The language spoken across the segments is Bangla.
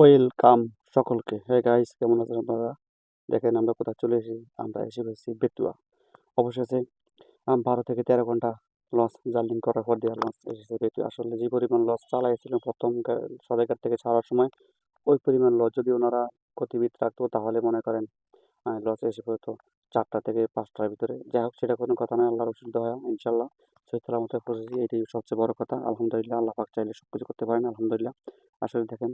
ওয়েলকাম সকলকে। হে গাইস, কেমন আছেন আপনারা? দেখেন আমরা কোথায় চলে এসেছি। আমরা এসে পড়েছি বেতুয়া। অবশেষে 12 থেকে 13 ঘন্টা লঞ্চ জার্নি করার পর দিয়ে লঞ্চ এসেছে বেতুয়া। আসলে যে পরিমাণ লঞ্চ চালাইছিল প্রথম সদরঘাট থেকে ছাড়ার সময়, ওই পরিমাণ লঞ্চ যদি ওনারা গতিবিধি রাখতো তাহলে মনে করেন লঞ্চ এসে পড়তো 4টা থেকে 5টার ভিতরে। যাই হোক, সেটা কোনো কথা নয়, আল্লাহর রসুল দয়া, ইনশাল্লাহ সহি সালামতে পৌঁছেছি, এটাই সবচেয়ে বড় কথা। আলহামদুলিল্লাহ, আল্লাহ পাক চাইলে সব কিছু করতে পারেন, আলহামদুলিল্লাহ। আসলে দেখেন,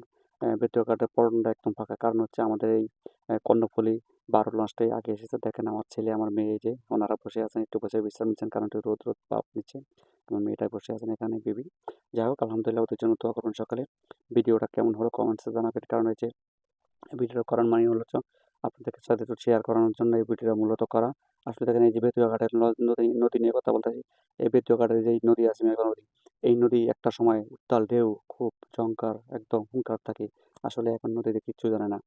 বেতুয়া ঘাটের পরনটা একদম ফাঁকা, কারণ হচ্ছে আমাদের এই কর্ণফুলী 12 লঞ্চটাই আগে এসেছে। দেখেন আমার ছেলে, আমার মেয়ে, এই যে ওনারা বসে আছেন, একটু বসে বিশ্রাম নিচ্ছেন, কারণ একটু রোদ রোদ ভাব নিচ্ছে। আমার মেয়েটা বসে আছেন এখানে, বেবি। যাই হোক, আলহামদুলিল্লাহ, ওদের জন্য দোয়া করুন সকালে। ভিডিওটা কেমন হলো কমেন্টসে জানাবেন, কারণ হচ্ছে ভিডিওটা করার মানে হলো আপনাদের সাথে একটু শেয়ার করানোর জন্য এই ভিডিওটা মূলত করা। আসলে দেখেন, এই যে বেতুয়া ঘাটের নদী নদী নিয়ে কথা বলতেছি। এই বেতুয়া ঘাটের যে নদী আছে, মেঘনা নদী, এই নদী একটা সময় উত্তাল ঢেউ, খুব ঝংকার, একদম হুঙ্কার থাকে। আসলে এখন নদীতে কিচ্ছু জানে না।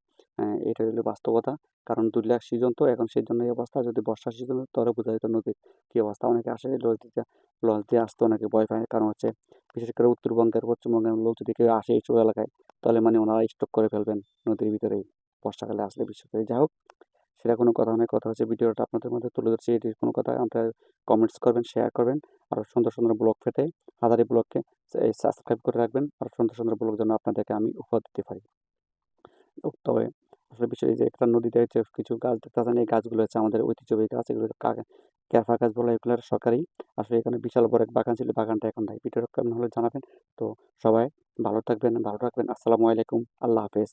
এটা হলো বাস্তবতা। কারণ 2 লাখ সিজন তো এখন, সেই জন্য এই অবস্থা। যদি বর্ষার সিজন হতো তাহলে বোঝা যেত নদীর কী অবস্থা। অনেকে আসে লঞ্চ দিয়ে আসতে অনেকে ভয় পায়, কারণ হচ্ছে বিশেষ করে উত্তরবঙ্গের, পশ্চিমবঙ্গের লোক যদি কেউ আসে এইসব এলাকায়, তাহলে মানে ওনারা স্টক করে ফেলবেন নদীর ভিতরেই, বর্ষাকালে আসলে, বিশেষ করে। যাই হোক, সেটা কোনো কথা নয়, কথা হচ্ছে ভিডিওটা আপনাদের মধ্যে তুলে ধরছি, এটির কোনো কথা। আপনারা কমেন্টস করবেন, শেয়ার করবেন, আরও সুন্দর সুন্দর ব্লগ পেতে হাজারি ব্লগকে সাবস্ক্রাইব করে রাখবেন, আর সুন্দর সুন্দর ব্লগ যেন আপনাদেরকে আমি উপহার দিতে পারি। তবে আসলে বিষয় এই যে একটা নদীতে হচ্ছে কিছু গাছ দেখতে পাচ্ছেন, এই গাছগুলো হচ্ছে আমাদের ঐতিহ্যবাহী গাছ, এগুলো ক্যাফা গাছ বলে, এগুলো সরকারি। আসলে এখানে বিশাল বড় এক বাগান ছিল, বাগানটা এখন নাই। ভিডিওটা কেমন হলে জানাবেন। তো সবাই ভালো থাকবেন, ভালো রাখবেন। আসসালামু আলাইকুম, আল্লাহ হাফেজ।